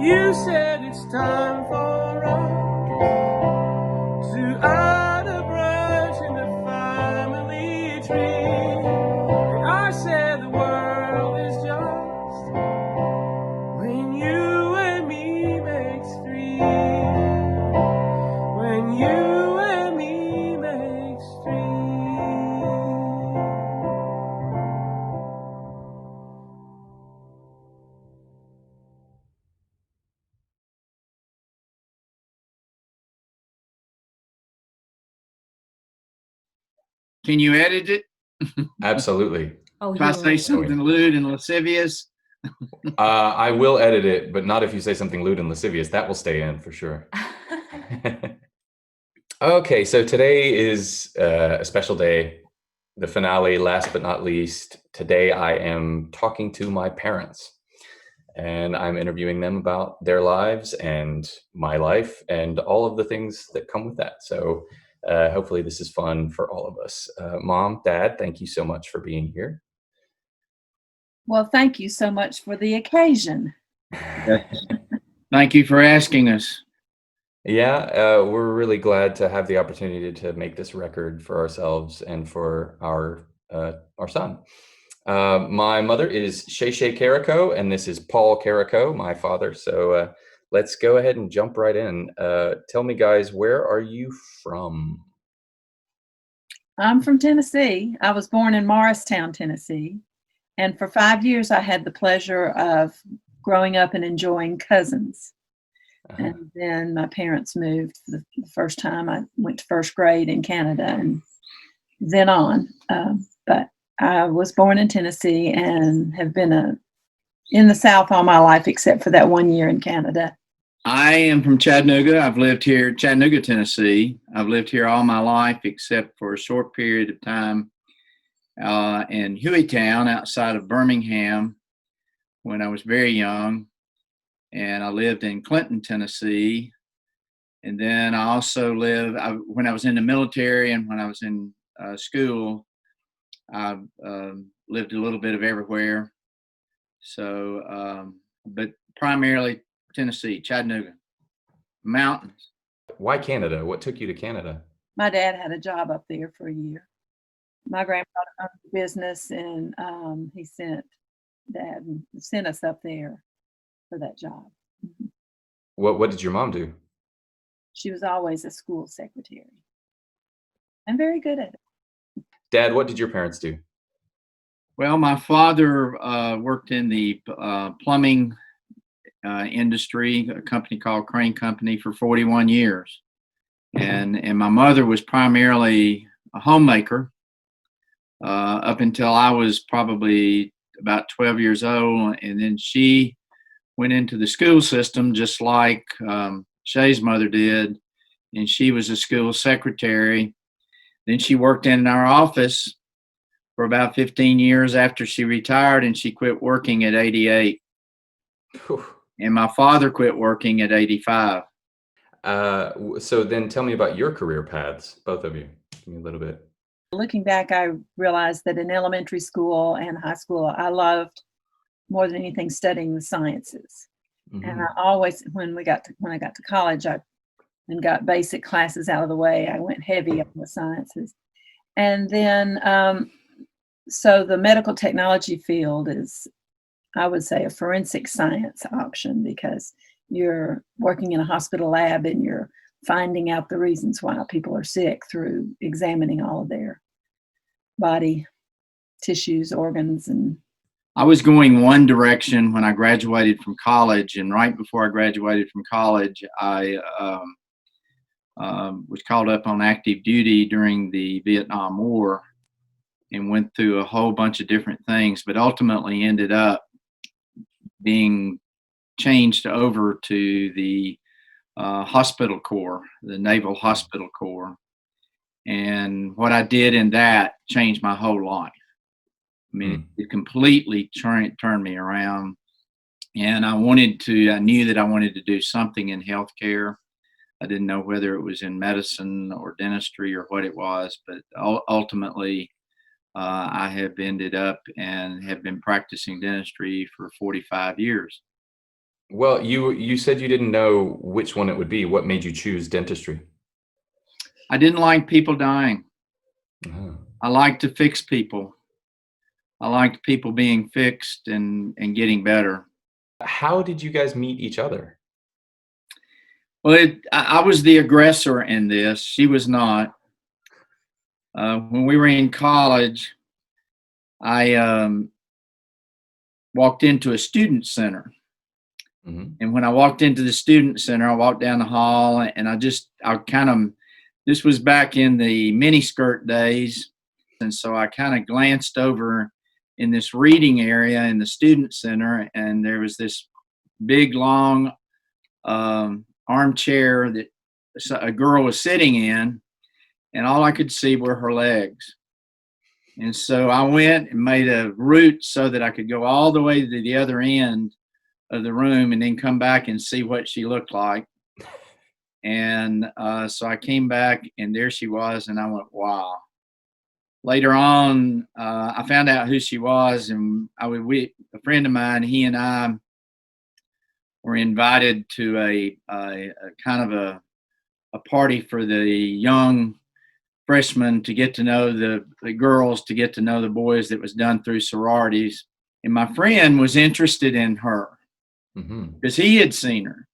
You said it's time for us to add a branch in the family tree. And I said the world is just when you and me makes three. When you and me makes three. Can you edit it? Absolutely. Oh, If I you say will. something lewd and lascivious, I will edit it, but not if you say something lewd and lascivious. That will stay in for sure. Okay, so today is a special day, the finale, last but not least. Today I am talking to my parents, and I'm interviewing them about their lives and my life and all of the things that come with that. So hopefully this is fun for all of us. Mom, Dad, thank you so much for being here. Well, thank you so much for the occasion. thank you for asking us. Yeah, we're really glad to have the opportunity to make this record for ourselves and for our son. My mother is Ché Ché Carico, and this is Paul Carico, my father. So let's go ahead and jump right in. Tell me, guys, where are you from? I'm from Tennessee. I was born in Morristown, Tennessee. And for 5 years, I had the pleasure of growing up and enjoying cousins. And then my parents moved for the first time. I went to first grade in Canada and then on. But I was born in Tennessee and have been in the South all my life, except for that 1 year in Canada. I am from Chattanooga. I've lived here, Chattanooga, Tennessee. I've lived here all my life, except for a short period of time in Hueytown outside of Birmingham when I was very young. And I lived in Clinton, Tennessee. And then I also when I was in the military and when I was in school, I lived a little bit of everywhere. So, but primarily Tennessee, Chattanooga, mountains. Why Canada? What took you to Canada? My dad had a job up there for a year. My grandfather owned a business, and he sent us up there for that job. Mm-hmm. What did your mom do? She was always a school secretary. I'm very good at it. Dad, what did your parents do? Well, my father worked in the plumbing industry, a company called Crane Company, for 41 years. And my mother was primarily a homemaker up until I was probably about 12 years old. And then she went into the school system just like Shay's mother did. And she was a school secretary. Then she worked in our office for about 15 years after she retired, and she quit working at 88. Whew. And my father quit working at 85. So then tell me about your career paths, both of you. Give me a little bit. Looking back, I realized that in elementary school and high school, I loved more than anything studying the sciences. Mm-hmm. And I always, when I got to college, and got basic classes out of the way, I went heavy on the sciences. And then, so the medical technology field is, I would say, a forensic science option, because you're working in a hospital lab and you're finding out the reasons why people are sick through examining all of their body tissues, organs. And I was going one direction when I graduated from college, and right before I graduated from college, I was called up on active duty during the Vietnam War and went through a whole bunch of different things, but ultimately ended up being changed over to the hospital corps, the Naval Hospital Corps. And what I did in that changed my whole life. I mean, it completely turned me around. And I knew that I wanted to do something in healthcare. I didn't know whether it was in medicine or dentistry or what it was, but ultimately I have ended up and have been practicing dentistry for 45 years. Well, you said you didn't know which one it would be. What made you choose dentistry? I didn't like people dying. Oh. I like to fix people. I liked people being fixed and getting better. How did you guys meet each other? Well, I was the aggressor in this. She was not. When we were in college, I walked into a student center. Mm-hmm. And when I walked into the student center, I walked down the hall and this was back in the miniskirt days. And so I kind of glanced over in this reading area in the student center, and there was this big, long armchair that a girl was sitting in, and all I could see were her legs. And so I went and made a route so that I could go all the way to the other end of the room and then come back and see what she looked like. And so I came back, and there she was, and I went, wow. Later on, I found out who she was, and a friend of mine, he and I were invited to a kind of a party for the young freshmen to get to know the girls, to get to know the boys, that was done through sororities. And my friend was interested in her because he had seen her,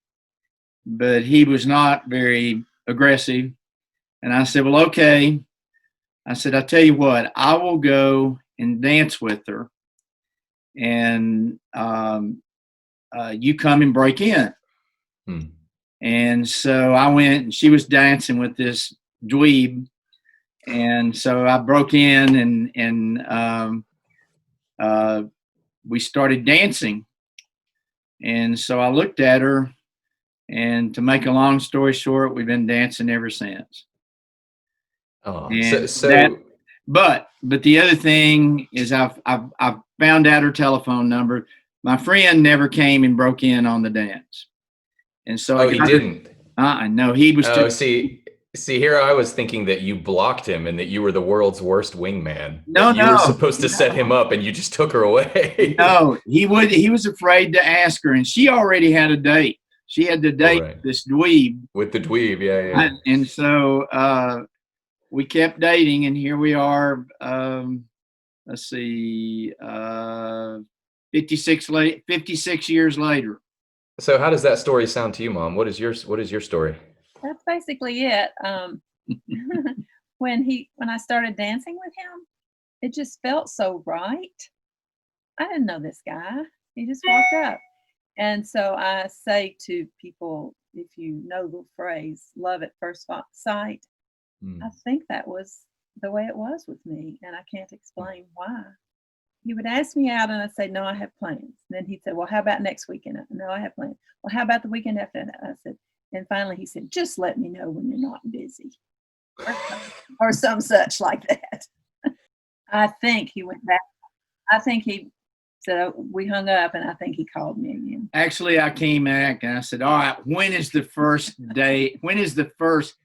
but he was not very aggressive. And I said, well, okay. I said, I'll tell you what, I will go and dance with her, and you come and break in. And so I went, and she was dancing with this dweeb. And so I broke in, and we started dancing. And so I looked at her, and to make a long story short, we've been dancing ever since. Oh, but the other thing is I've found out her telephone number. My friend never came and broke in on the dance, and so he didn't. No, he was. See, here I was thinking that you blocked him and that you were the world's worst wingman. No, you were supposed to set him up, and you just took her away. No, he was afraid to ask her, and she already had a date. She had the date this dweeb. With the dweeb, yeah. And so we kept dating, and here we are. Let's see, 56 years later. So how does that story sound to you, Mom? What is your story? That's basically it. When I started dancing with him, it just felt so right. I didn't know this guy. He just walked up. And so I say to people, if you know the phrase, love at first sight, I think that was the way it was with me. And I can't explain why. He would ask me out, and I'd say, no, I have plans. And then he'd say, well, how about next weekend? No, I have plans. Well, how about the weekend after that? I said, and finally he said, just let me know when you're not busy. Or some such like that. I think he went back. I think he said, we hung up, and I think he called me again. Actually, I came back and I said, all right, when is the first day? When is the first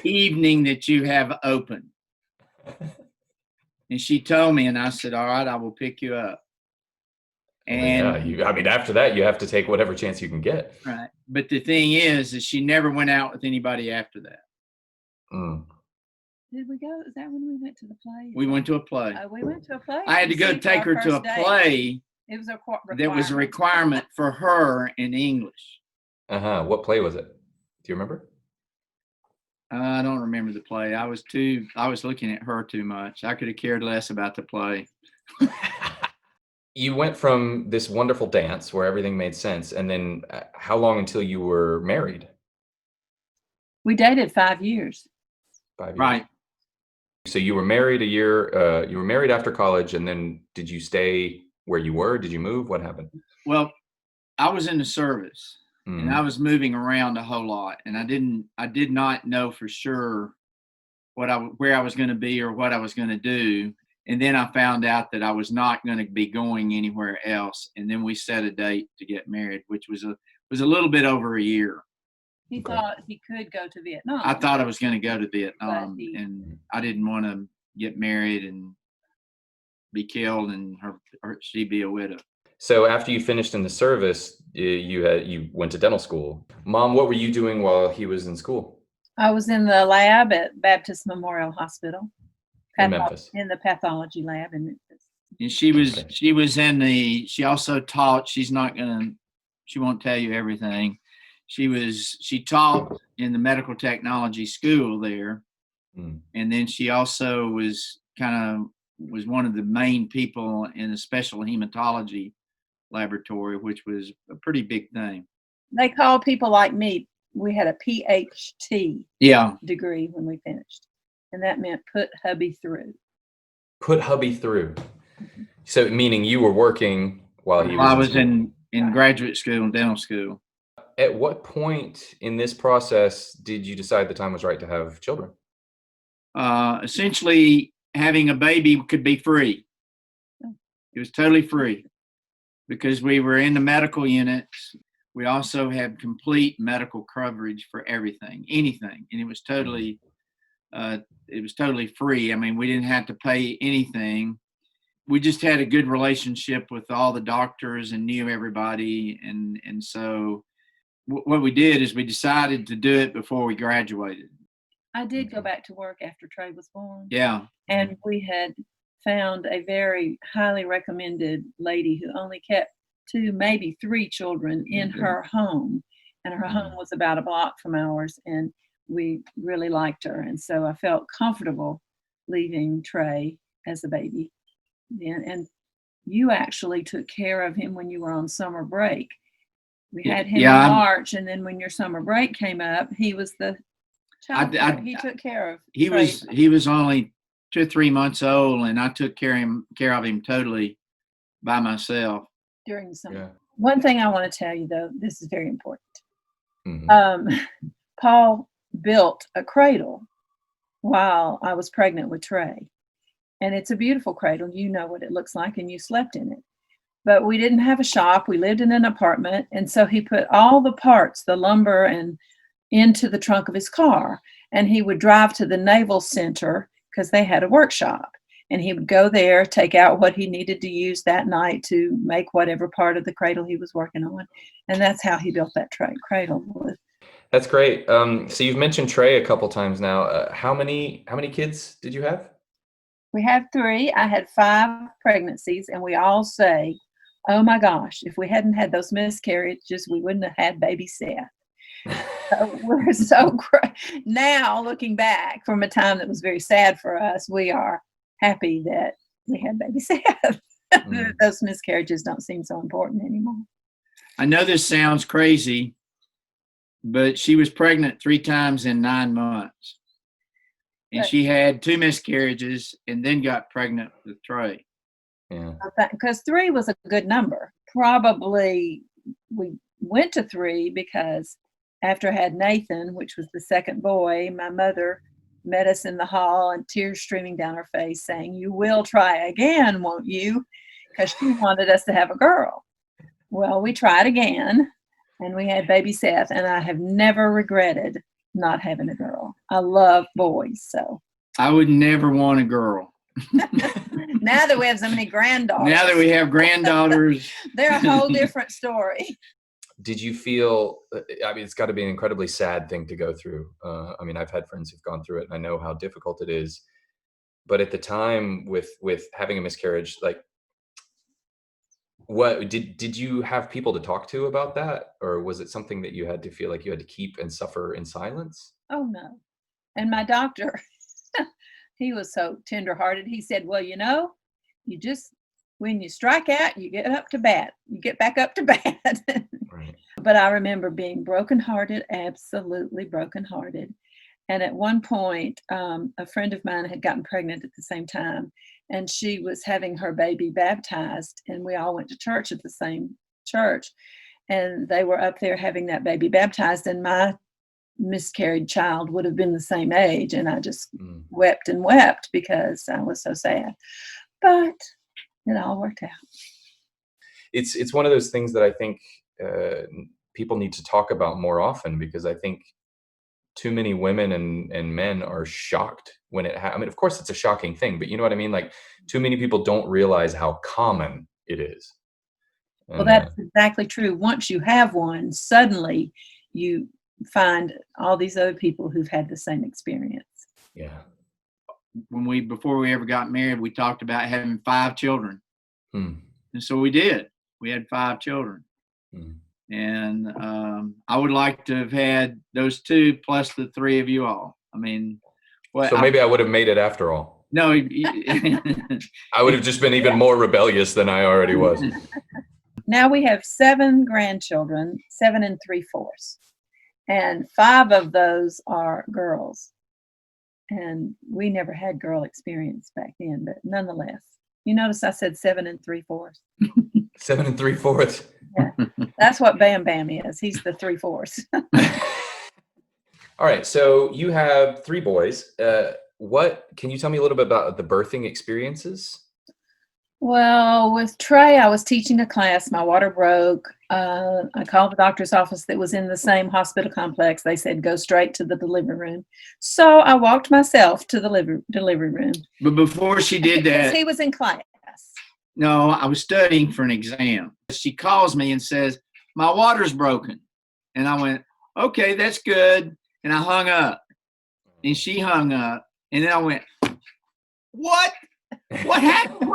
evening that you have open? And she told me, and I said, all right, I will pick you up. And after that, you have to take whatever chance you can get. Right. But the thing is she never went out with anybody after that. Did we go? Is that when we went to the play? We went to a play. We went to a play. I had to go take her to a play. It was a requirement. That was a requirement for her in English. What play was it? Do you remember? I don't remember the play. I was looking at her too much. I could have cared less about the play. You went from this wonderful dance where everything made sense, and then how long until you were married? We dated 5 years. 5 years. Right. So you were married a year. You were married after college, and then did you stay where you were? Did you move? What happened? Well, I was in the service, and I was moving around a whole lot, and I did not know for sure where I was going to be or what I was going to do. And then I found out that I was not going to be going anywhere else. And then we set a date to get married, which was a little bit over a year. He thought he could go to Vietnam. I thought I was going to go to Vietnam, and I didn't want to get married and be killed and she be a widow. So after you finished in the service, you went to dental school. Mom, what were you doing while he was in school? I was in the lab at Baptist Memorial Hospital. In Memphis. In the pathology lab in Memphis. And she also taught, she won't tell you everything. She taught in the medical technology school there. And then she also was one of the main people in the special hematology laboratory, which was a pretty big thing. They call people like me, we had a PhD degree when we finished. And that meant put hubby through. Put hubby through. So meaning you were working while he was I was in graduate school and dental school. At what point in this process did you decide the time was right to have children? Essentially, having a baby could be free. It was totally free because we were in the medical units. We also had complete medical coverage for everything, anything, and it was totally free. I mean, we didn't have to pay anything. We just had a good relationship with all the doctors and knew everybody, and so what we did is we decided to do it before we graduated. I did go back to work after Trey was born. Yeah. And we had found a very highly recommended lady who only kept 2, maybe 3 children in her home. And her home was about a block from ours. And we really liked her. And so I felt comfortable leaving Trey as a baby. And you actually took care of him when you were on summer break. We had him in March. And then when your summer break came up, he was the he took care of. He was only 2 or 3 months old, and I took care of him totally by myself during the summer. Yeah. One thing I want to tell you, though, this is very important. Paul built a cradle while I was pregnant with Trey, and it's a beautiful cradle. You know what it looks like, and you slept in it. But we didn't have a shop. We lived in an apartment, and so he put all the parts, the lumber and into the trunk of his car, and he would drive to the Naval Center because they had a workshop, and he would go there, take out what he needed to use that night to make whatever part of the cradle he was working on, and that's how he built that cradle. That's great. So you've mentioned Trey a couple times now. How many kids did you have? We have 3. I had 5 pregnancies, and we all say, oh my gosh, if we hadn't had those miscarriages, we wouldn't have had baby Seth. So we're so great. Now, looking back from a time that was very sad for us, we are happy that we had baby Seth. Those miscarriages don't seem so important anymore. I know this sounds crazy, but she was pregnant 3 times in 9 months. And she had 2 miscarriages and then got pregnant with Trey. Yeah. Because 3 was a good number. Probably we went to 3 because after I had Nathan, which was the second boy, my mother met us in the hall and tears streaming down her face saying, you will try again, won't you? Because she wanted us to have a girl. Well, we tried again and we had baby Seth, and I have never regretted not having a girl. I love boys, so. I would never want a girl. Now that we have so many granddaughters. Now that we have granddaughters. They're a whole different story. Did you feel, I mean, it's got to be an incredibly sad thing to go through. I mean, I've had friends who've gone through it, and I know how difficult it is. But at the time with having a miscarriage, like, what did you have people to talk to about that? Or was it something that you had to feel like you had to keep and suffer in silence? Oh, no. And my doctor, he was so tenderhearted. He said, well, you know, you just, when you strike out, you get up to bat. You get back up to bat. Right. But I remember being brokenhearted, absolutely brokenhearted. And at one point, a friend of mine had gotten pregnant at the same time, and she was having her baby baptized, and we all went to church at the same church. And they were up there having that baby baptized, and my miscarried child would have been the same age. And I just wept and wept because I was so sad. But it all worked out. It's one of those things that I think people need to talk about more often, because I think too many women and men are shocked when it I mean, of course it's a shocking thing, but you know what I mean? Like, too many people don't realize how common it is. Well, that's exactly true. Once you have one, suddenly you find all these other people who've had the same experience. Yeah. Before we ever got married, we talked about having 5 children. And so we did. We had 5 children. And I would like to have had those 2 plus the 3 of you all. I mean, so maybe I would have made it after all. No. I would have just been even more rebellious than I already was. Now we have 7 grandchildren, 7 3/4. And 5 of those are girls. And we never had girl experience back then, but nonetheless, you notice I said 7 3/4. 7 3/4. Yeah, that's what Bam Bam is. He's the 3/4. All right, so you have 3 boys. What can you tell me a little bit about the birthing experiences? Well, with Trey, I was teaching a class. My water broke. I called the doctor's office that was in the same hospital complex. They said, go straight to the delivery room. So I walked myself to the delivery room. But before she did that, he was in class. No, I was studying for an exam. She calls me and says, my water's broken. And I went, okay, that's good. And I hung up. And she hung up. And then I went, what? What happened?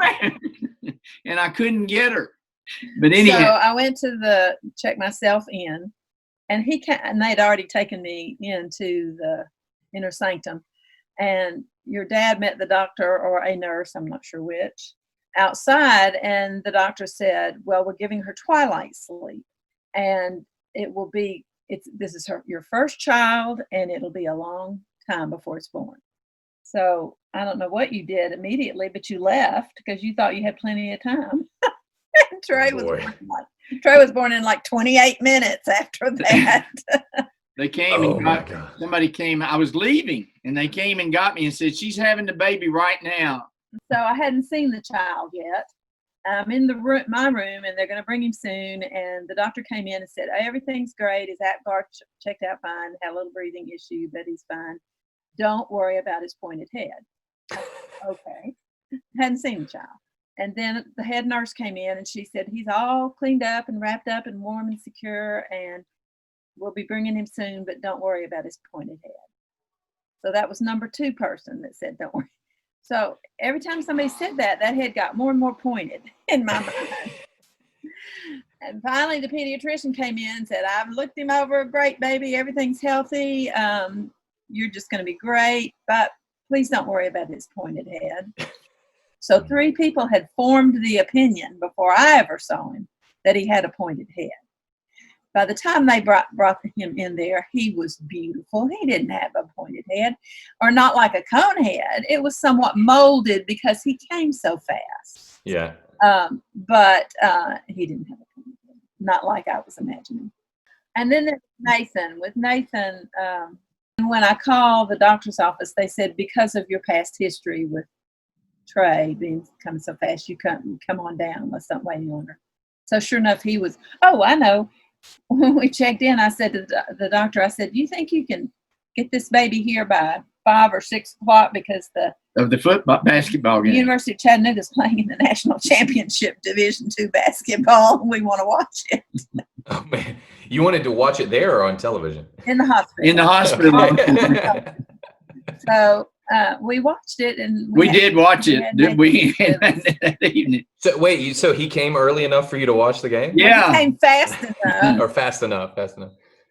And I couldn't get her. But anyhow, so I went to check myself in, and they'd already taken me into the inner sanctum. And your dad met the doctor or a nurse, I'm not sure which, outside, and the doctor said, well, we're giving her twilight sleep, and this is your first child, and it'll be a long time before it's born. So I don't know what you did immediately, but you left because you thought you had plenty of time. Trey was born in like 28 minutes after that. They came somebody came. I was leaving, and they came and got me and said, she's having the baby right now. So I hadn't seen the child yet. I'm in my room, and they're going to bring him soon. And the doctor came in and said, everything's great. His Apgar checked out fine. Had a little breathing issue, but he's fine. Don't worry about his pointed head. Okay. Hadn't seen the child. And then the head nurse came in, and she said, he's all cleaned up and wrapped up and warm and secure, and we'll be bringing him soon, but don't worry about his pointed head. So that was number 2 person that said, don't worry. So every time somebody said that head got more and more pointed in my mind. And finally, the pediatrician came in and said, I've looked him over. Great, baby. Everything's healthy. You're just going to be great, but please don't worry about his pointed head. So 3 people had formed the opinion before I ever saw him that he had a pointed head. By the time they brought him in there, he was beautiful. He didn't have a pointed head, or not like a cone head. It was somewhat molded because he came so fast. Yeah. But he didn't have a pointed head, not like I was imagining. And then there's Nathan. With Nathan, when I called the doctor's office, they said, because of your past history with Trey being coming so fast, you come on down. Let's not wait any longer. So sure enough, he was, I know. When we checked in, I said to the doctor, I said, do you think you can get this baby here by 5 or 6 o'clock because of the basketball game? University of Chattanooga is playing in the national championship Division II basketball. We want to watch it. Oh man, you wanted to watch it there or on television? In the hospital. In the hospital. So we watched it, and we did watch it. That evening. So wait, so he came early enough for you to watch the game? Yeah, he came fast enough. Or fast enough.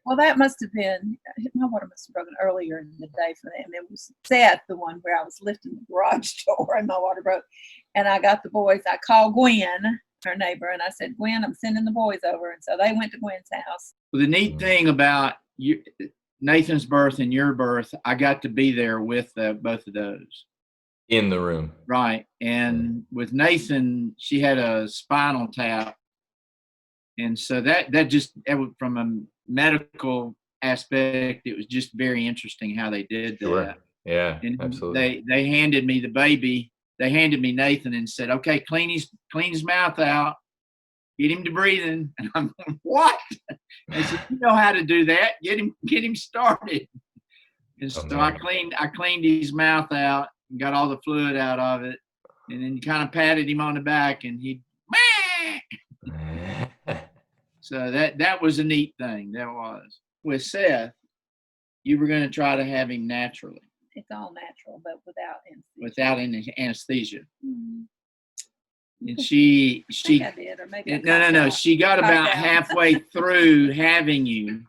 Well, that must have been, my water must have broken earlier in the day for them. It was Seth, the one where I was lifting the garage door and my water broke. And I got the boys. I called Gwen, her neighbor, and I said, Gwen, I'm sending the boys over. And so they went to Gwen's house. Well, the neat thing about Nathan's birth and your birth, I got to be there with both of those. In the room. Right. And with Nathan, she had a spinal tap. And so that from a medical aspect, it was just very interesting how they did that. Sure. Yeah, and absolutely. They handed me the baby. They handed me Nathan and said, okay, clean his mouth out. Get him to breathing. And I'm going, what? They said, you know how to do that. Get him started. And so I cleaned his mouth out and got all the fluid out of it. And then kind of patted him on the back, and he'd, So that was a neat thing. That was. With Seth, you were going to try to have him naturally. It's all natural, but without anesthesia. Without any anesthesia. Mm-hmm. And she I think I did, or maybe I no. She got about halfway through having you.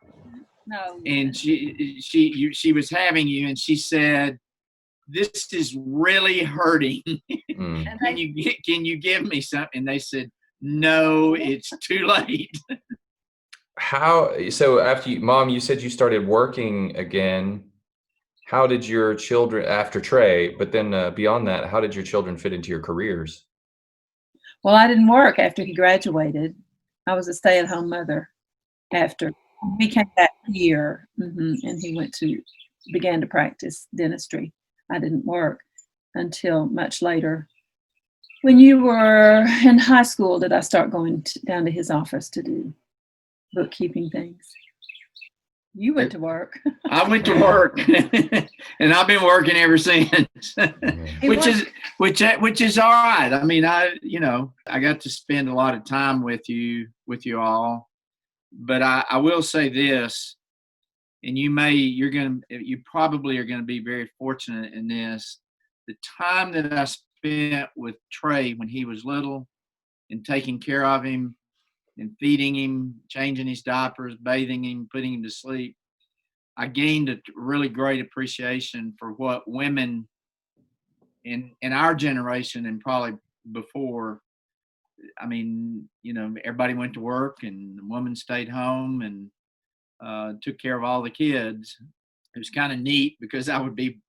No. And she was having you, and she said, "This is really hurting. Can you give me something?" And they said, "No, it's too late." So after Mom, you said you started working again. How did your children, after Trey, but then beyond that, how did your children fit into your careers? Well, I didn't work after he graduated. I was a stay-at-home mother after. We came back here, and he began to practice dentistry. I didn't work until much later. When you were in high school, did I start going down to his office to do bookkeeping things? You went to work. I went to work, and I've been working ever since, which is all right. I mean, I got to spend a lot of time with you all, but I will say this, and you probably are going to be very fortunate in this. The time that I spent with Trey when he was little and taking care of him and feeding him, changing his diapers, bathing him, putting him to sleep, I gained a really great appreciation for what women in our generation and probably before. I mean, everybody went to work and the woman stayed home and took care of all the kids. It was kind of neat because I would be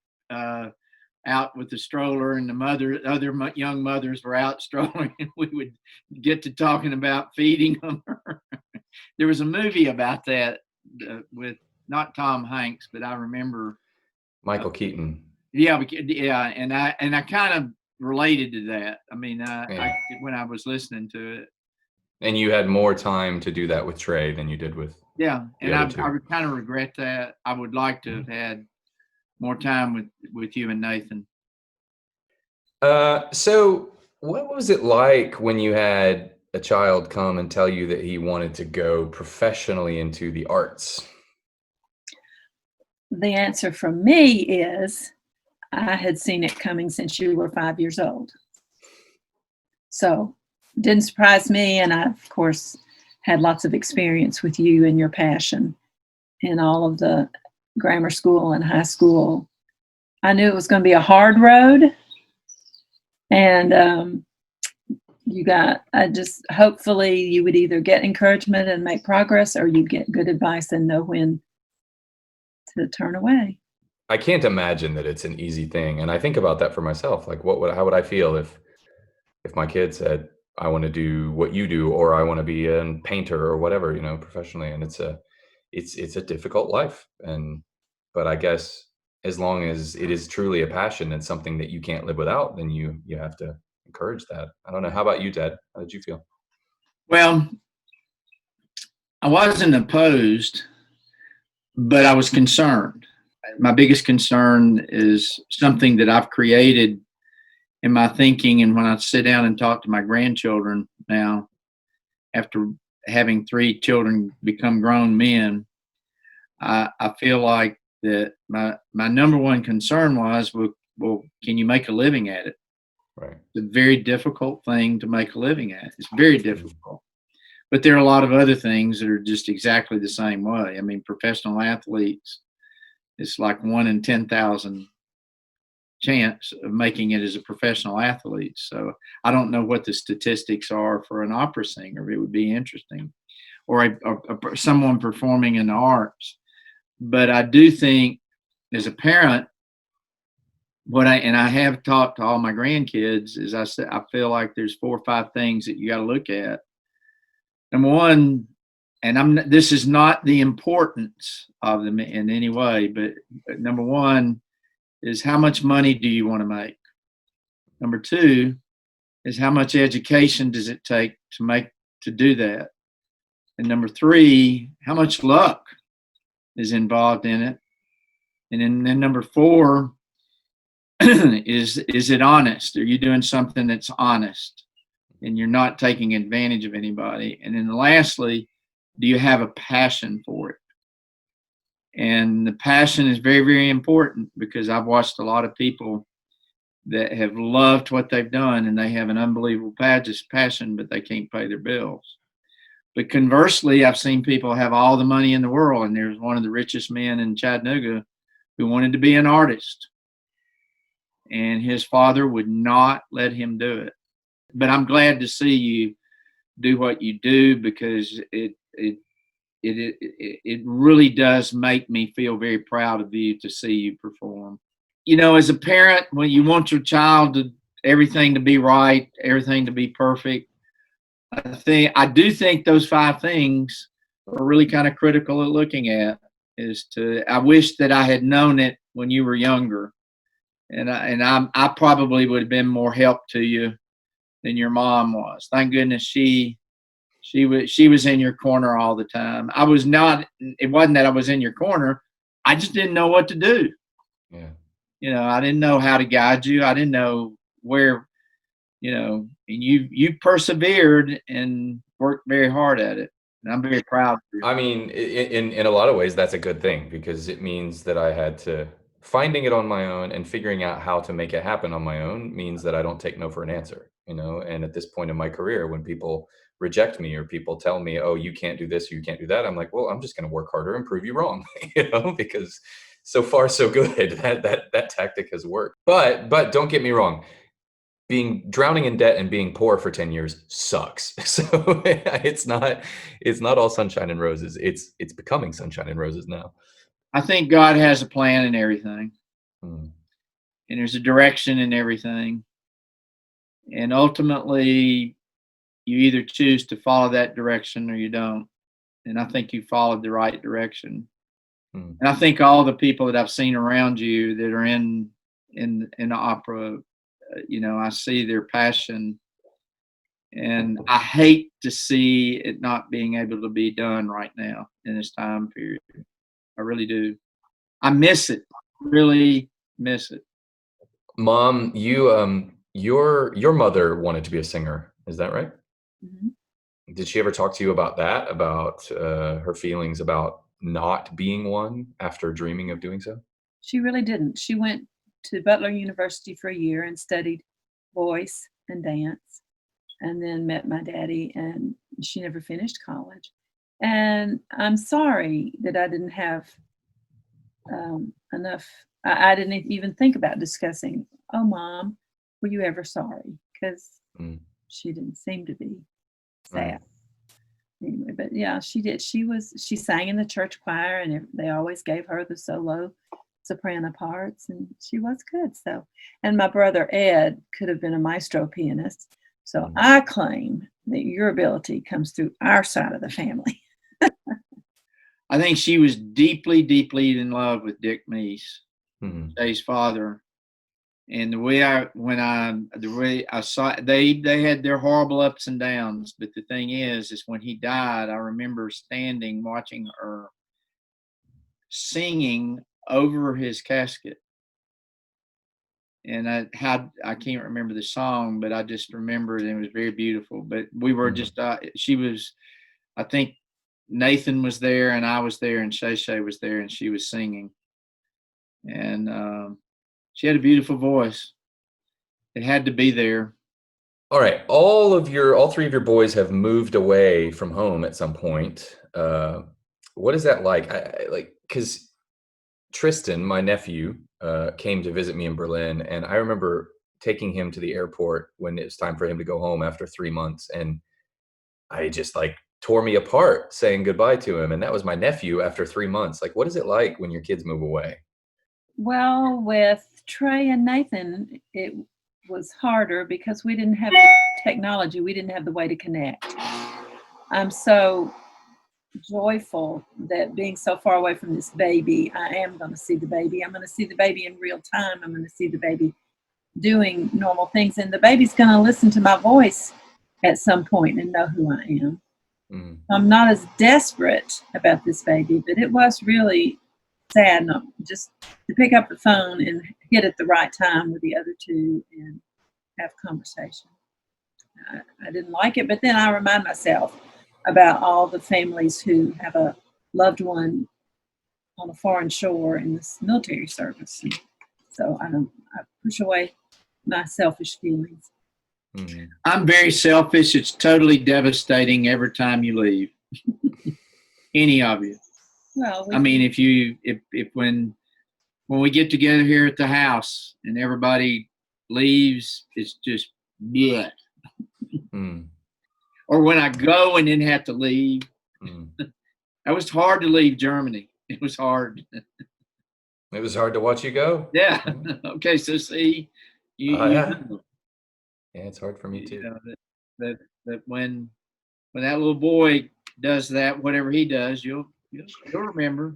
out with the stroller, and other young mothers were out strolling, and we would get to talking about feeding them. There was a movie about that with not Tom Hanks, but I remember Michael Keaton. Yeah, and I kind of related to that. I mean, when I was listening to it. And you had more time to do that with Trey than you did with. Yeah, and I kind of regret that. I would like to have had more time with you and Nathan. So what was it like when you had a child come and tell you that he wanted to go professionally into the arts? The answer from me is I had seen it coming since you were 5 years old. So it didn't surprise me. And I, of course, had lots of experience with you and your passion in all of the grammar school and high school. I knew it was going to be a hard road. And hopefully you would either get encouragement and make progress, or you'd get good advice and know when to turn away. I can't imagine that it's an easy thing. And I think about that for myself. Like, how would I feel if my kid said, I want to do what you do, or I want to be a painter or whatever, professionally. And it's a difficult life. But I guess as long as it is truly a passion and something that you can't live without, then you have to encourage that. I don't know. How about you, Dad? How did you feel? Well, I wasn't opposed, but I was concerned. My biggest concern is something that I've created in my thinking. And when I sit down and talk to my grandchildren now, after having 3 children become grown men, I feel like that my number one concern was, well, can you make a living at it? Right. It's a very difficult thing to make a living at. It's very difficult. But there are a lot of other things that are just exactly the same way. I mean, professional athletes, it's like 1 in 10,000 chance of making it as a professional athlete. So I don't know what the statistics are for an opera singer. It would be interesting, or someone performing in the arts. But I do think, as a parent, I have talked to all my grandkids, is I said, I feel like there's 4 or 5 things that you got to look at. Number one, and this is not the importance of them in any way, but number one is, how much money do you want to make? Number 2 is, how much education does it take to do that? And number 3, how much luck is involved in it? And then number 4 is it honest? Are you doing something that's honest? and you're not taking advantage of anybody. And then lastly, do you have a passion for it? And the passion is very, very important, because I've watched a lot of people that have loved what they've done and they have an unbelievable passion, but they can't pay their bills. But conversely, I've seen people have all the money in the world, and there's one of the richest men in Chattanooga who wanted to be an artist, and his father would not let him do it. But I'm glad to see you do what you do, because it really does make me feel very proud of you to see you perform. You know, as a parent, when you want your child to everything to be right, everything to be perfect, I do think those 5 things are really kind of critical at looking at. I wish that I had known it when you were younger, and I probably would have been more help to you than your mom was. Thank goodness she was in your corner all the time. I was not. It wasn't that I was in your corner. I just didn't know what to do. Yeah. You know, I didn't know how to guide you. I didn't know where. You know, and you persevered and worked very hard at it, and I'm very proud of you. I mean, in a lot of ways, that's a good thing, because it means that I had to finding it on my own and figuring out how to make it happen on my own means that I don't take no for an answer, you know. And at this point in my career, when people reject me or people tell me, "Oh, you can't do this, or you can't do that," I'm like, "Well, I'm just going to work harder and prove you wrong," you know, because so far so good. That tactic has worked. But don't get me wrong. Drowning in debt and being poor for 10 years sucks. So it's not all sunshine and roses. It's becoming sunshine and roses now. I think God has a plan in everything, Mm. and there's a direction in everything, and ultimately, you either choose to follow that direction or you don't. And I think you followed the right direction. Mm. And I think all the people that I've seen around you that are in opera, you know, I see their passion, and I hate to see it not being able to be done right now in this time period. I really do. I miss it. Really miss it. Mom, your mother wanted to be a singer. Is that right? Mhm. Did she ever talk to you about that? About her feelings about not being one after dreaming of doing so? She really didn't. She went to Butler University for a year and studied voice and dance, and then met my daddy, and she never finished college. And I'm sorry that I didn't have enough. I didn't even think about discussing, oh, Mom, were you ever sorry? Because Mm. she didn't seem to be Right. sad. Anyway, but yeah, she did. She sang in the church choir, and they always gave her the solo soprano parts, and she was good. So, and my brother Ed could have been a maestro pianist. So Mm. I claim that your ability comes through our side of the family. I think she was deeply, deeply in love with Dick Meese, Mm. Jay's father. And the way I saw, they had their horrible ups and downs. But the thing is when he died, I remember standing watching her singing over his casket. And I can't remember the song, but I just remember it was very beautiful. But we were just, I think Nathan was there and I was there and Ché Ché was there and she was singing. And she had a beautiful voice. It had to be there. All right. All 3 of your boys have moved away from home at some point. What is that like? Because Tristan, my nephew, came to visit me in Berlin, and I remember taking him to the airport when it was time for him to go home after 3 months, and I just tore me apart saying goodbye to him. And that was my nephew after 3 months. Like, what is it like when your kids move away? Well, with Trey and Nathan, it was harder because we didn't have the technology. We didn't have the way to connect. I'm so joyful that being so far away from this baby, I am going to see the baby. I'm going to see the baby in real time. I'm going to see the baby doing normal things. And the baby's going to listen to my voice at some point and know who I am. Mm. I'm not as desperate about this baby, but it was really sad just to pick up the phone and hit at the right time with the other two and have conversation. I didn't like it, but then I remind myself about all the families who have a loved one on a foreign shore in this military service. And so I push away my selfish feelings. Mm-hmm. I'm very selfish. It's totally devastating every time you leave. Any of you. Well, I mean, if when we get together here at the house and everybody leaves, it's just yeah. Mm. Or when I go and then have to leave. Mm. It was hard to leave Germany. It was hard. It was hard to watch you go. Yeah. Okay. So see, you Yeah. know, Yeah, it's hard for me too. you know, that when that little boy does that, whatever he does, you'll remember.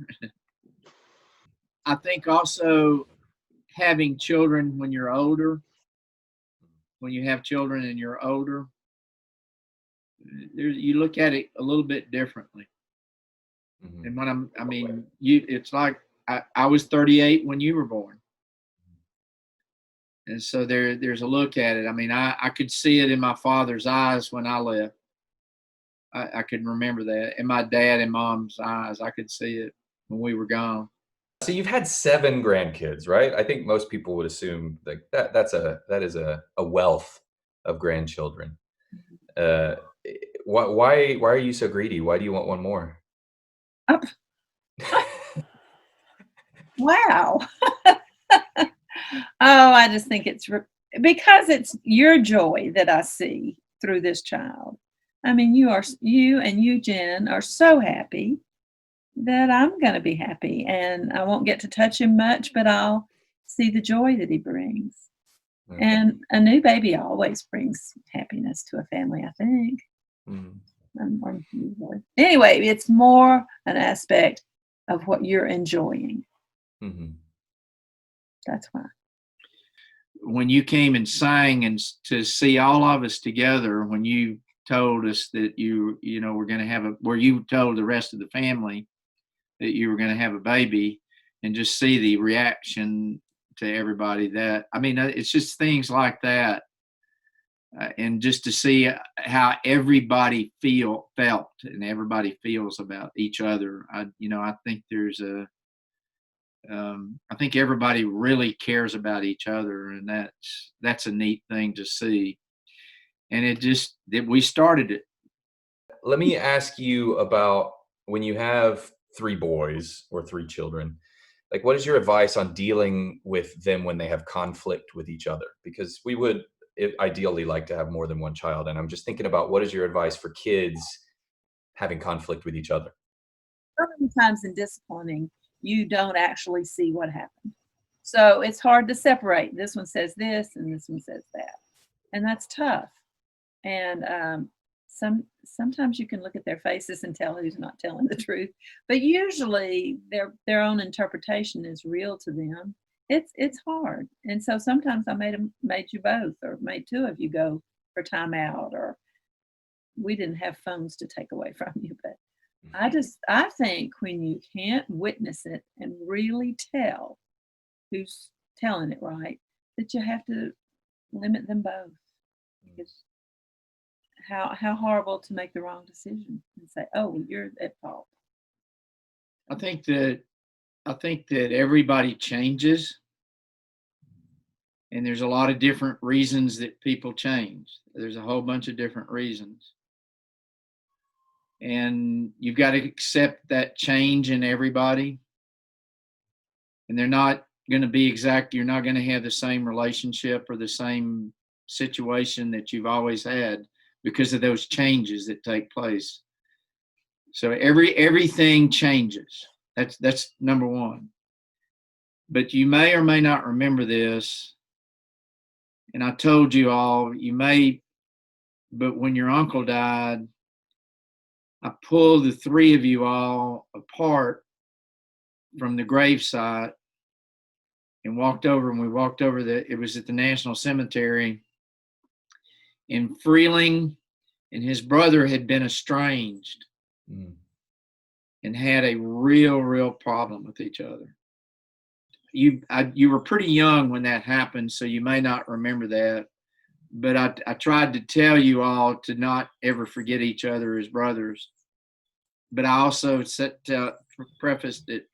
I think also having children when you're older, when you have children and you're older, you look at it a little bit differently. Mm-hmm. And when it's like I was 38 when you were born. And so there's a look at it. I mean, I could see it in my father's eyes when I left. I could remember that. In my dad and mom's eyes, I could see it when we were gone. So you've had 7 grandkids, right? I think most people would assume that that is a wealth of grandchildren. Why are you so greedy? Why do you want one more? Wow. Oh, I just think it's because it's your joy that I see through this child. I mean, you and Youjin are so happy that I'm going to be happy, and I won't get to touch him much, but I'll see the joy that he brings. Okay. And a new baby always brings happiness to a family, I think. Anyway, it's more an aspect of what you're enjoying. Mm-hmm. That's why. When you came and sang, and to see all of us together, when you told us that you were going to where you told the rest of the family that you were going to have a baby, and just see the reaction to everybody, that, I mean, it's just things like that. And just to see how everybody felt and everybody feels about each other. I think I think everybody really cares about each other, and that's a neat thing to see. And we started it. Let me ask you about when you have 3 boys or 3 children, like, what is your advice on dealing with them when they have conflict with each other? Because we would ideally like to have more than one child. And I'm just thinking about, what is your advice for kids having conflict with each other? So many times in disciplining, you don't actually see what happened. So it's hard to separate. This one says this and this one says that. And that's tough. And sometimes you can look at their faces and tell who's not telling the truth. But usually their own interpretation is real to them. It's hard. And so sometimes I made you both, or made 2 of you go for time out, or we didn't have phones to take away from you. But I think when you can't witness it and really tell who's telling it right, that you have to limit them both. Because how horrible to make the wrong decision and say, oh, you're at fault. I think that everybody changes, and there's a lot of different reasons that people change. There's a whole bunch of different reasons. And you've got to accept that change in everybody. And they're not going to be exact. You're not going to have the same relationship or the same situation that you've always had because of those changes that take place. So everything changes. That's number one. But you may or may not remember this. And I told you all, but when your uncle died, I pulled the 3 of you all apart from the gravesite and walked over, and we walked over it was at the National Cemetery, and Freeling and his brother had been estranged and had a real problem with each other. You were pretty young when that happened, so you may not remember that, but I tried to tell you all to not ever forget each other as brothers. But I also prefaced it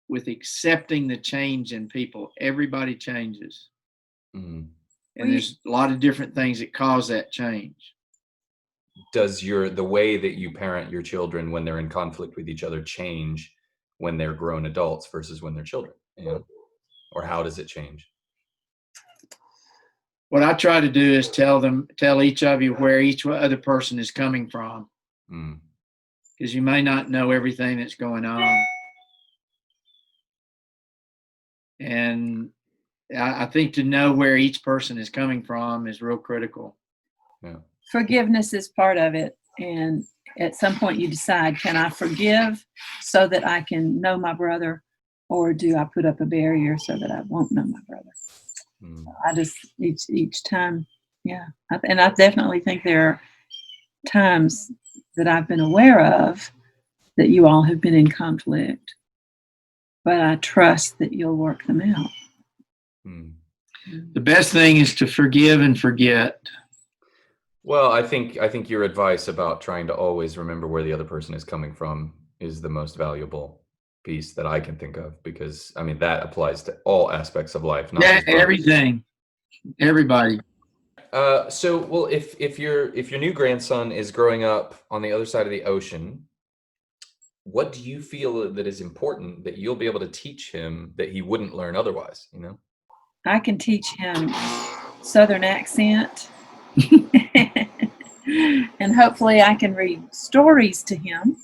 with accepting the change in people. Everybody changes. Mm-hmm. And there's a lot of different things that cause that change. Does the way that you parent your children when they're in conflict with each other change when they're grown adults versus when they're children? You know? Or how does it change? What I try to do is tell each of you where each other person is coming from. Because you may not know everything that's going on. And I think to know where each person is coming from is real critical. Yeah. Forgiveness is part of it. And at some point you decide, can I forgive so that I can know my brother? Or do I put up a barrier so that I won't know my brother? I just, each time, yeah. And I definitely think there are times that I've been aware of that you all have been in conflict. But I trust that you'll work them out. The best thing is to forgive and forget. Well, I think your advice about trying to always remember where the other person is coming from is the most valuable piece that I can think of, because I mean that applies to all aspects of life, not just everything, everybody. So, well, if your new grandson is growing up on the other side of the ocean, what do you feel that is important that you'll be able to teach him that he wouldn't learn otherwise? You know, I can teach him Southern accent, and hopefully I can read stories to him.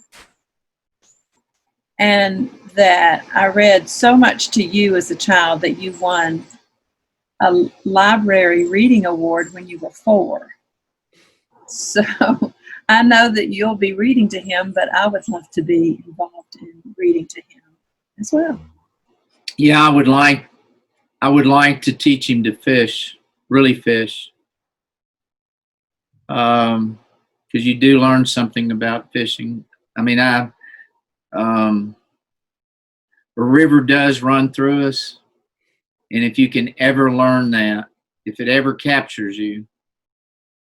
And that I read so much to you as a child that you won a library reading award when you were 4. So I know that you'll be reading to him, but I would love to be involved in reading to him as well. Yeah, I would like to teach him to fish, really fish. Because you do learn something about fishing. I mean, a river does run through us. And if you can ever learn that, if it ever captures you,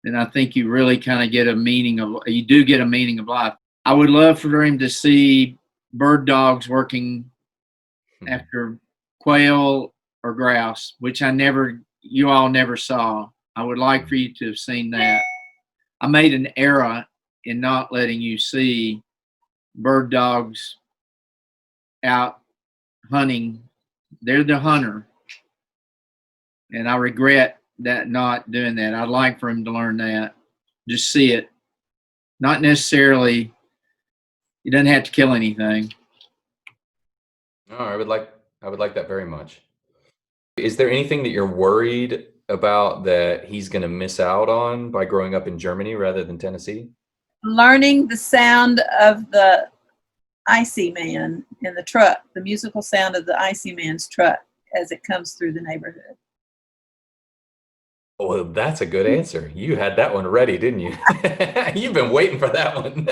then I think you really kind of get a meaning of life. I would love for him to see bird dogs working after quail or grouse, which you all never saw. I would like for you to have seen that. I made an error in not letting you see bird dogs out hunting. They're the hunter. And I regret that not doing that. I'd like for him to learn that. Just see it. Not necessarily, he doesn't have to kill anything. Oh, I would like that very much. Is there anything that you're worried about that he's going to miss out on by growing up in Germany rather than Tennessee? Learning the sound of the Icy Man in the truck, the musical sound of the Icy Man's truck as it comes through the neighborhood. Well, that's a good answer. You had that one ready, didn't you? You've been waiting for that one.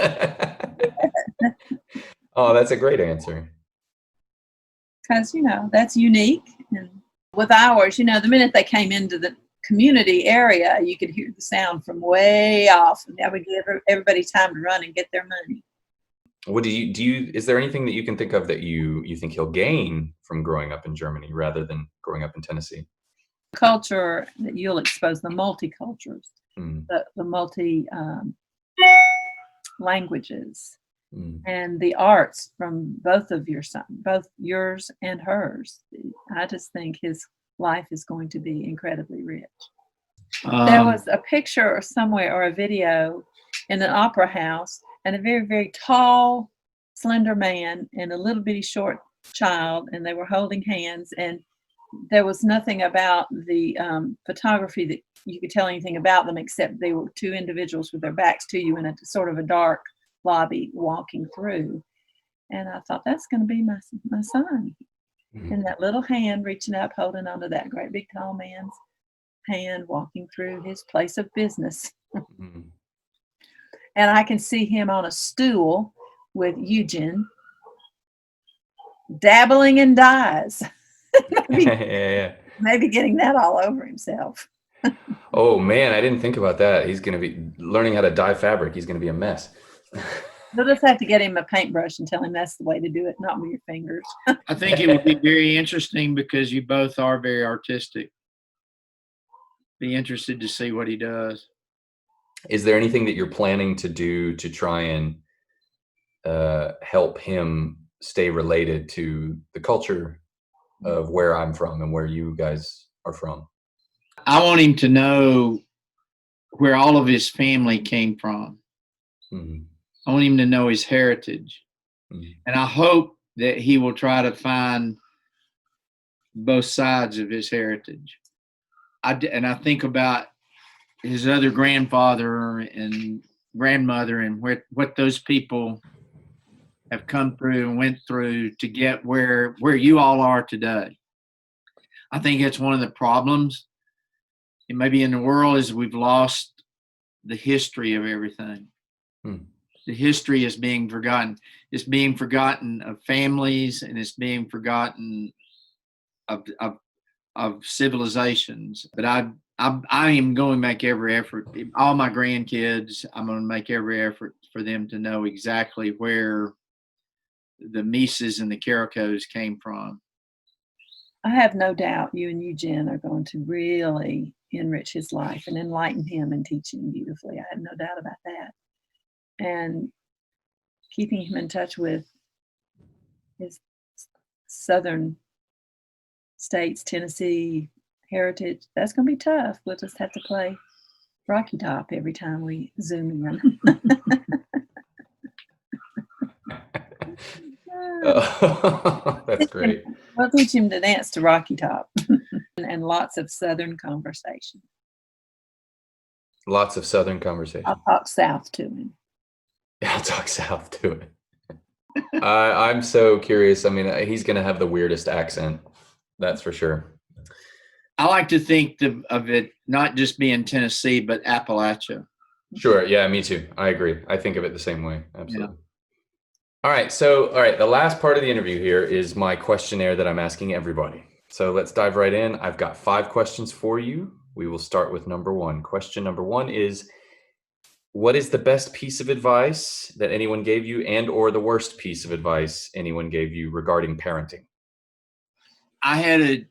Oh, that's a great answer. Because, that's unique. And with ours, the minute they came into the community area, you could hear the sound from way off. And that would give everybody time to run and get their money. What is there anything that you can think of that you think he'll gain from growing up in Germany rather than growing up in Tennessee? Culture that you'll expose, the multicultures, the multi languages, and the arts from both of your sons, both yours and hers. I just think his life is going to be incredibly rich. There was a picture or somewhere or a video in an opera house, and a very, very tall, slender man and a little bitty short child, and they were holding hands, and there was nothing about the photography that you could tell anything about them, except they were 2 individuals with their backs to you in a sort of a dark lobby walking through. And I thought, that's going to be my son. And that little hand reaching up, holding onto that great big tall man's hand, walking through his place of business. And I can see him on a stool with Youjin, dabbling in dyes. Maybe getting that all over himself. Oh man, I didn't think about that. He's going to be learning how to dye fabric. He's going to be a mess. You'll just have to get him a paintbrush and tell him that's the way to do it, not with your fingers. I think it would be very interesting because you both are very artistic. Be interested to see what he does. Is there anything that you're planning to do to try and help him stay related to the culture of where I'm from and where you guys are from? I want him to know where all of his family came from. Mm-hmm. I want him to know his heritage. Mm-hmm. And I hope that he will try to find both sides of his heritage. And I think about his other grandfather and grandmother and what those people have come through and went through to get where you all are today. I think it's one of the problems, and maybe in the world, is we've lost the history of everything. The history is being forgotten. It's being forgotten of families, and it's being forgotten of civilizations. But I am going to make every effort. All my grandkids, I'm going to make every effort for them to know exactly where the Mises and the Caricos came from. I have no doubt you and Youjin are going to really enrich his life and enlighten him and teach him beautifully. I have no doubt about that. And keeping him in touch with his southern states, Tennessee heritage, that's going to be tough. We'll just have to play Rocky Top every time we zoom in. Oh, that's great. We'll teach him to dance to Rocky Top and lots of Southern conversation. Lots of Southern conversation. I'll talk South to him. I'll talk South to him. I'm so curious. I mean, he's going to have the weirdest accent. That's for sure. I like to think of it not just being Tennessee, but Appalachia. Sure. Yeah, me too. I agree. I think of it the same way. Absolutely. Yeah. All right. The last part of the interview here is my questionnaire that I'm asking everybody. So let's dive right in. I've got 5 questions for you. We will start with number 1. Question number 1 is, what is the best piece of advice that anyone gave you and or the worst piece of advice anyone gave you regarding parenting? I had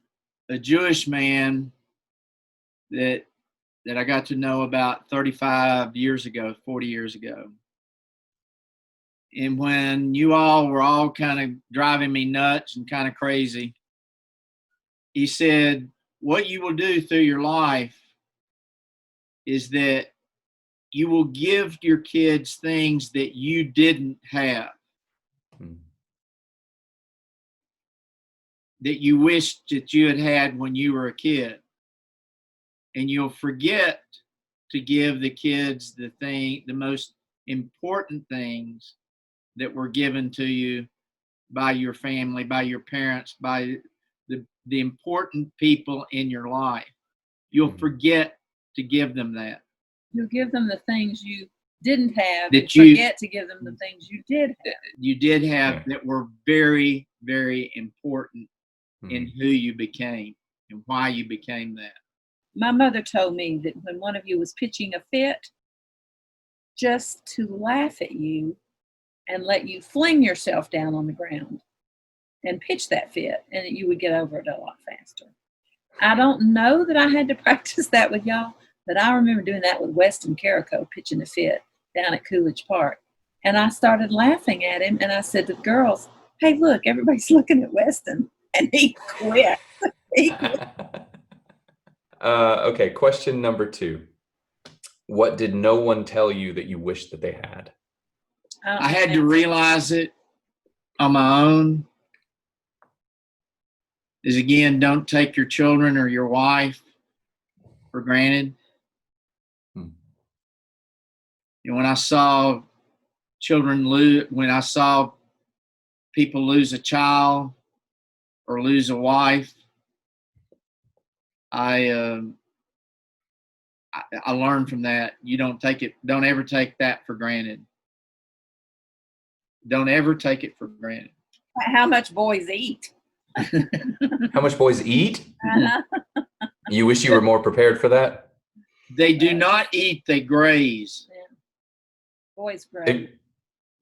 a Jewish man that I got to know about 35 years ago, 40 years ago. And when you all were all kind of driving me nuts and kind of crazy, he said, what you will do through your life is that you will give your kids things that you didn't have, that you wished that you had had when you were a kid. And you'll forget to give the kids the most important things that were given to you by your family, by your parents, by the important people in your life. You'll forget to give them that. You'll give them the things you didn't have, and forget to give them the things you did have. You did have that were very, very important in who you became and why you became that. My mother told me that when one of you was pitching a fit, just to laugh at you and let you fling yourself down on the ground and pitch that fit, and you would get over it a lot faster. I don't know that I had to practice that with y'all, but I remember doing that with Weston Carico pitching a fit down at Coolidge Park. And I started laughing at him, and I said to the girls, hey, look, everybody's looking at Weston. And he quit. Okay, question number 2. What did no one tell you that you wish that they had? I had to realize it on my own. Is again, don't take your children or your wife for granted. And when I saw when I saw people lose a child or lose a wife, I learned from that. You don't ever take that for granted. Don't ever take it for granted. How much boys eat. How much boys eat? You wish you were more prepared for that? They do not eat, they graze. Yeah. Boys great.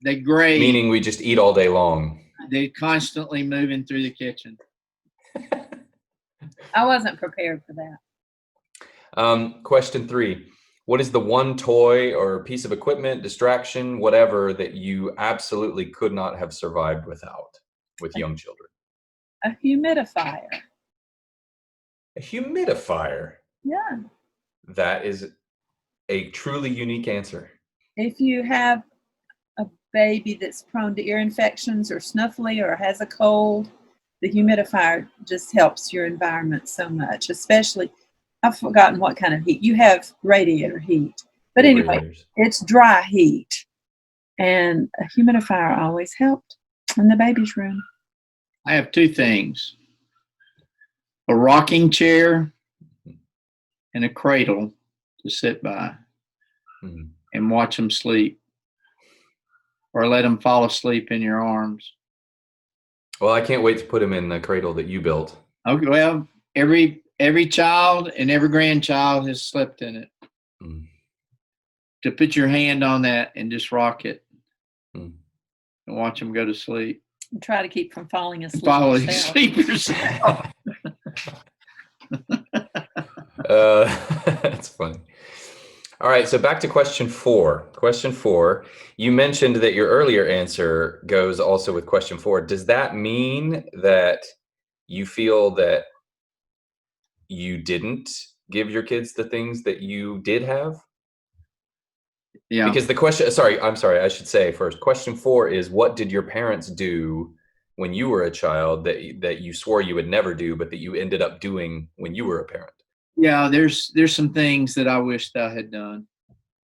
They graze. Meaning we just eat all day long. They're constantly moving through the kitchen. I wasn't prepared for that. Question 3. What is the one toy or piece of equipment, distraction, whatever, that you absolutely could not have survived without with young children? A humidifier. A humidifier. Yeah. That is a truly unique answer. If you have a baby that's prone to ear infections or snuffly or has a cold, the humidifier just helps your environment so much, especially, I've forgotten what kind of heat. You have radiator heat. But anyway, Radiators. it's dry heat. And a humidifier always helped in the baby's room. I have 2 things. A rocking chair and a cradle to sit by and watch them sleep, or let them fall asleep in your arms. Well, I can't wait to put him in the cradle that you built. Okay, well, every child and every grandchild has slept in it. To put your hand on that and just rock it and watch them go to sleep. And try to keep from falling asleep. Falling asleep yourself. That's funny. All right, so back to question 4. Question 4, you mentioned that your earlier answer goes also with question 4. Does that mean that you feel that you didn't give your kids the things that you did have? Yeah. Because the question, I'm sorry, I should say first, question 4 is, what did your parents do when you were a child that you swore you would never do, but that you ended up doing when you were a parent? Yeah, there's some things that I wished I had done.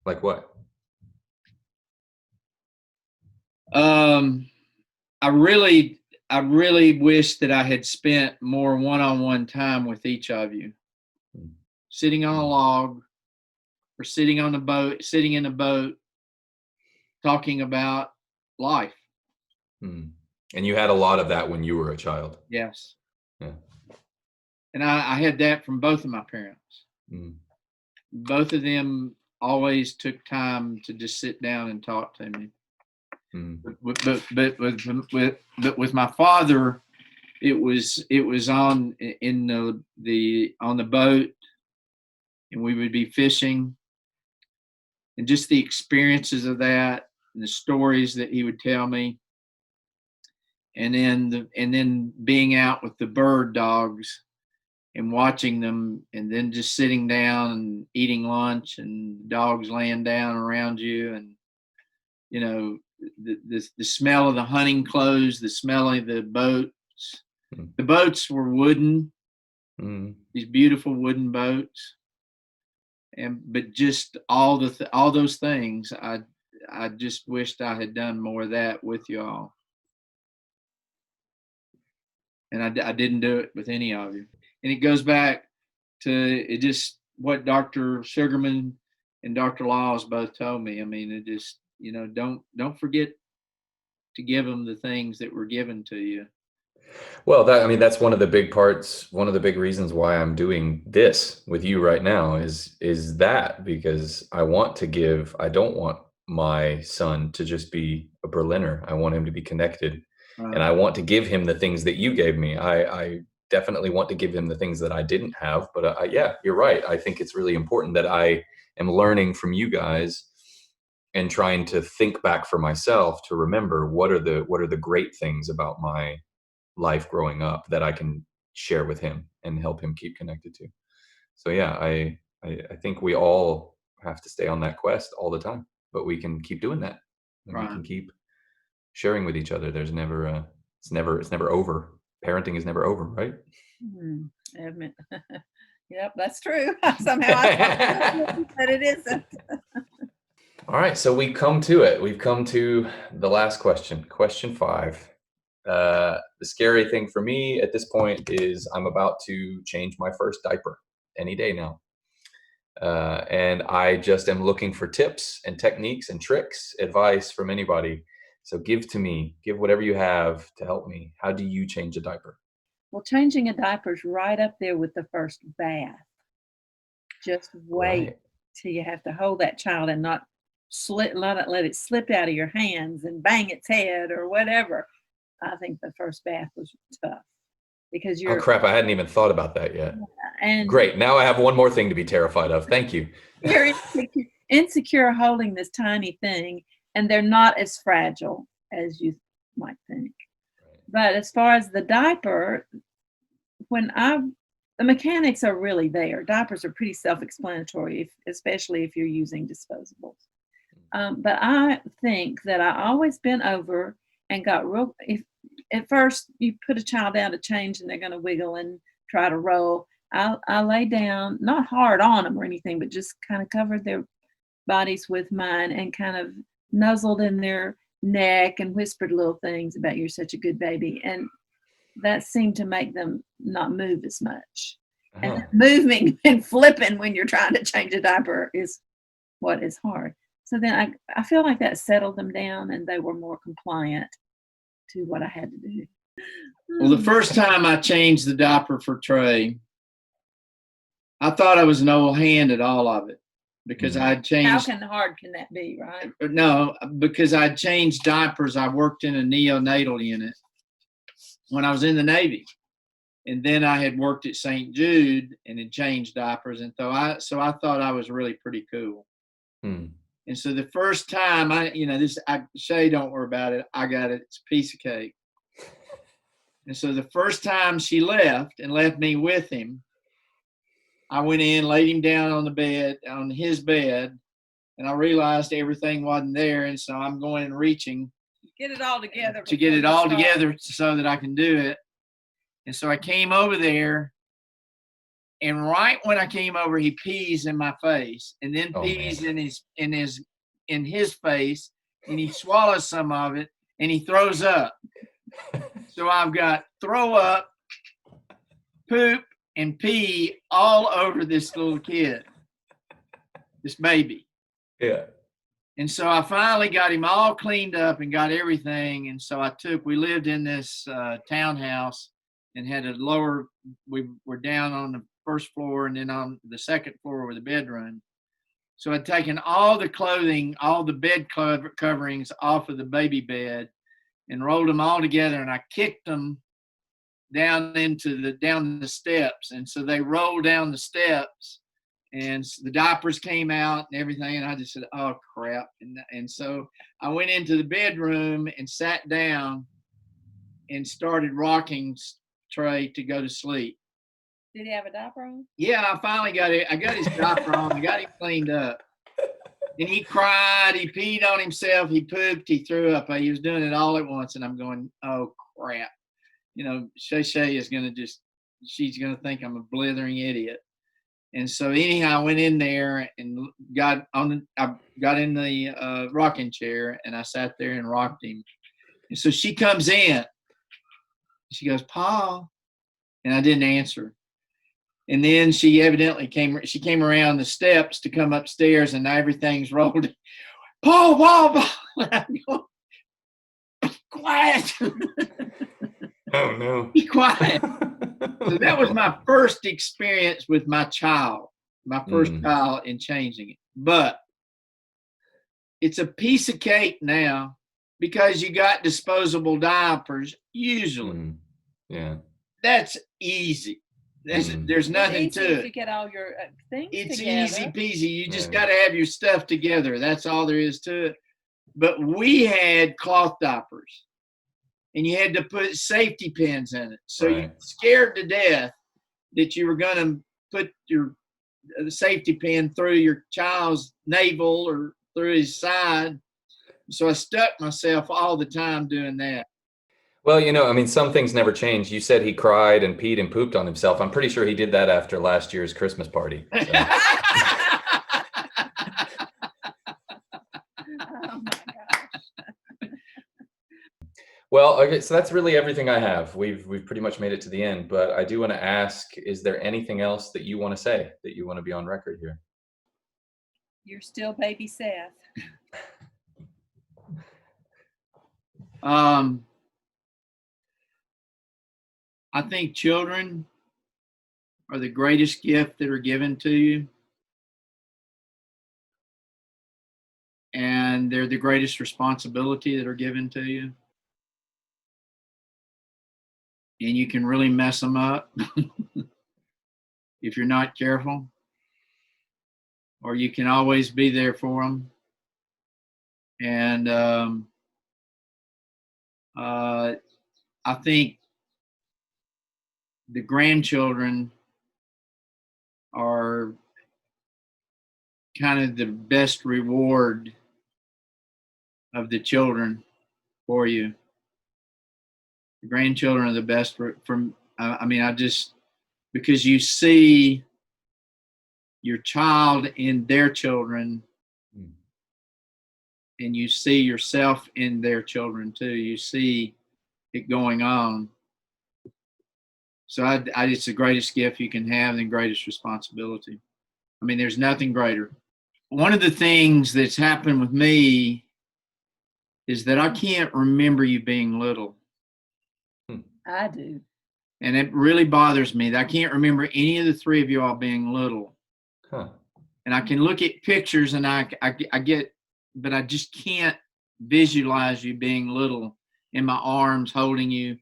Like what? I really wish that I had spent more one-on-one time with each of you. Sitting on a log or sitting in a boat, talking about life. And you had a lot of that when you were a child. Yes. Yeah. And I had that from both of my parents. Both of them always took time to just sit down and talk to me. But with my father, it was on the boat, and we would be fishing, and just the experiences of that, and the stories that he would tell me, and then being out with the bird dogs and watching them, and then just sitting down and eating lunch, and dogs laying down around you, and the smell of the hunting clothes, the smell of the boats. The boats were wooden, these beautiful wooden boats, but just all those things, I just wished I had done more of that with y'all, and I didn't do it with any of you. And it goes back to what Dr. Sugarman and Dr. Laws both told me. I mean, it just, don't forget to give them the things that were given to you. Well, that's one of the big parts, one of the big reasons why I'm doing this with you right now is that, because I don't want my son to just be a Berliner. I want him to be connected. And I want to give him the things that you gave me. I definitely want to give him the things that I didn't have, but yeah, you're right. I think it's really important that I am learning from you guys and trying to think back for myself to remember what are the great things about my life growing up that I can share with him and help him keep connected to. So yeah, I think we all have to stay on that quest all the time, but we can keep doing that. And we can keep sharing with each other. There's never it's never over. Parenting is never over, right? Yep, that's true. Somehow I thought that it isn't. All right, so we come to it. We've come to the last question, question 5. The scary thing for me at this point is I'm about to change my first diaper any day now. And I just am looking for tips and techniques and tricks, advice from anybody. So give whatever you have to help me. How do you change a diaper? Well, changing a diaper is right up there with the first bath. Just wait Right. till you have to hold that child and not let it slip out of your hands and bang its head or whatever. I think the first bath was tough because Oh, crap. I hadn't even thought about that yet. and Great. Now I have one more thing to be terrified of. Thank you. you're insecure holding this tiny thing, and they're not as fragile as you might think. But as far as the diaper, the mechanics are really there. Diapers are pretty self-explanatory, especially if you're using disposables. But I think that I always bent over and got real. If at first you put a child down to change and they're going to wiggle and try to roll, I lay down, not hard on them or anything, but just kind of covered their bodies with mine and kind of nuzzled in their neck and whispered little things about "you're such a good baby," and that seemed to make them not move as much. And Oh. moving and flipping when you're trying to change a diaper is what is hard. So then I feel like that settled them down and they were more compliant to what I had to do. Well, the first time I changed the diaper for Trey, I thought I was an old hand at all of it because I'd changed. How hard can that be, right? No, because I'd changed diapers. I worked in a neonatal unit when I was in the Navy. And then I had worked at St. Jude and had changed diapers. And so I thought I was really pretty cool. And so the first time Ché, don't worry about it. I got it. It's a piece of cake. And so the first time she left and left me with him, I went in, laid him down on his bed, and I realized everything wasn't there. And so I'm going and reaching Get it all together. to get it all together so that I can do it. And so I came over there, and right when I came over, he pees in my face, and then pees in his face, and he swallows some of it, and he throws up. So I've got throw up, poop, and pee all over this little kid, this baby. Yeah. And so I finally got him all cleaned up and got everything. And so we lived in this townhouse and had we were down on the first floor and then on the second floor were the bedroom. So I'd taken all the clothing, all the bed coverings off of the baby bed and rolled them all together, and I kicked them down the steps. And so they rolled down the steps and the diapers came out and everything. And I just said, oh crap. And so I went into the bedroom and sat down and started rocking Trey to go to sleep. Did he have a diaper on? Yeah, I finally got it. I got his diaper on. I got him cleaned up. And he cried. He peed on himself. He pooped. He threw up. He was doing it all at once. And I'm going, oh, crap. Ché Ché is going to she's going to think I'm a blithering idiot. And so anyhow, I went in there and I got in the rocking chair and I sat there and rocked him. And so she comes in. She goes, Paul. And I didn't answer. And then she evidently came around the steps to come upstairs and now everything's rolled. Paul. Quiet. Oh, no. Be quiet. So that was my first experience with my child, child in changing it. But it's a piece of cake now because you got disposable diapers usually. Yeah. That's easy. There's nothing to it. To get all your things it's together. Easy peasy. You just got to have your stuff together. That's all there is to it. But we had cloth diapers. And you had to put safety pins in it. So you're scared to death that you were going to put the safety pin through your child's navel or through his side. So I stuck myself all the time doing that. Well, some things never change. You said he cried and peed and pooped on himself. I'm pretty sure he did that after last year's Christmas party. So. Oh my gosh. Well, okay, so that's really everything I have. We've pretty much made it to the end, but I do want to ask, is there anything else that you want to say, that you want to be on record here? You're still baby Seth. I think children are the greatest gift that are given to you. and they're the greatest responsibility that are given to you. And you can really mess them up if you're not careful. Or you can always be there for them. And I think the grandchildren are kind of the best reward of the children for you. The grandchildren are the best because you see your child in their children, and you see yourself in their children too. You see it going on. So it's the greatest gift you can have and the greatest responsibility. I mean, there's nothing greater. One of the things that's happened with me is that I can't remember you being little. I do. And it really bothers me that I can't remember any of the three of you all being little. Huh. And I can look at pictures and I get, but I just can't visualize you being little in my arms, holding you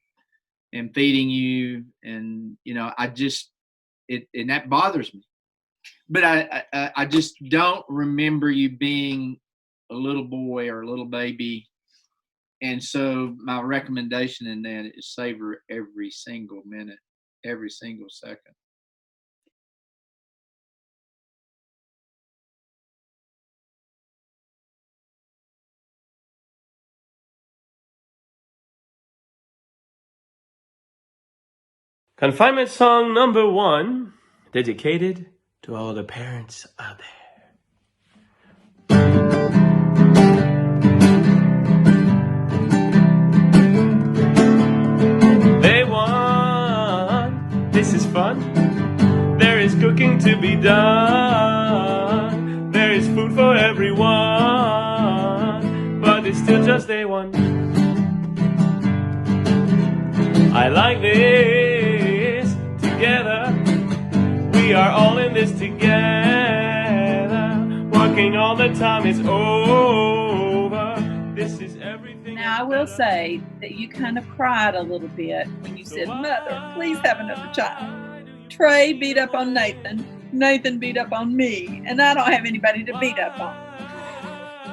and feeding you. And, you know, and that bothers me. But I just don't remember you being a little boy or a little baby. And so my recommendation in that is savor every single minute, every single second. Confinement song number 1, dedicated to all the parents out there. Day 1, this is fun. There is cooking to be done. There is food for everyone. But it's still just day 1. I like this together. We are all in this together. Working all the time is over. This is everything. Now, I will say that you kind of cried a little bit when you said, Mother, please have another child. Trey beat up on Nathan. Nathan beat up on me. And I don't have anybody to beat up on.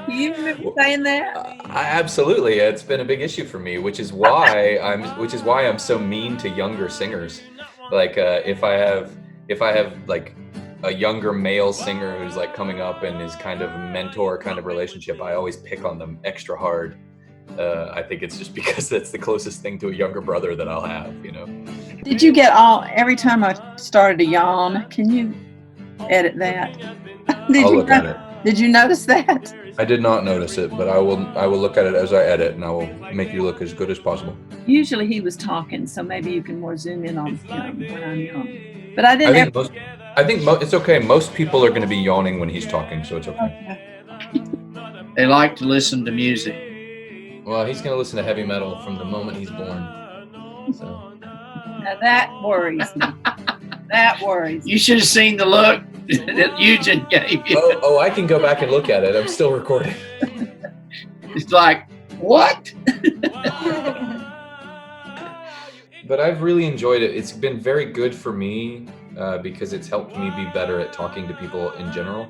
Do you remember saying that? Absolutely. It's been a big issue for me, which is why I'm so mean to younger singers. Like if I have like a younger male singer who's like coming up and is kind of a mentor kind of relationship, I always pick on them extra hard. I think it's just because that's the closest thing to a younger brother that I'll have, you know. Did you get every time I started to yawn, can you edit that? I'll look at it. Did you notice that? I did not notice it, but I will look at it as I edit, and I will make you look as good as possible. Usually he was talking, so maybe you can more zoom in on him when I'm yawning. But I didn't. I think it's okay. Most people are going to be yawning when he's talking, so it's okay. They like to listen to music. Well, he's going to listen to heavy metal from the moment he's born. So. Now that worries me. That worries me. You should have seen the look that Youjin gave you. Oh, I can go back and look at it. I'm still recording. It's like, what? But I've really enjoyed it. It's been very good for me because it's helped me be better at talking to people in general.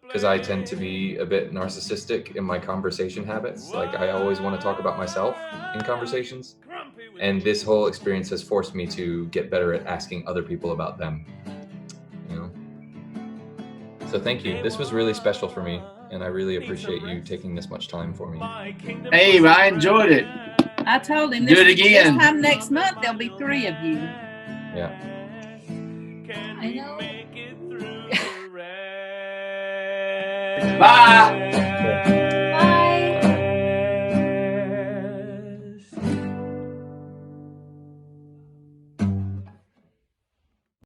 Because I tend to be a bit narcissistic in my conversation habits. Like I always want to talk about myself in conversations. And this whole experience has forced me to get better at asking other people about them. You know? So thank you. This was really special for me. And I really appreciate you taking this much time for me. Hey, I enjoyed it. I told him Do it again. This time next month there'll be 3 of you. Yeah. I know. Bye.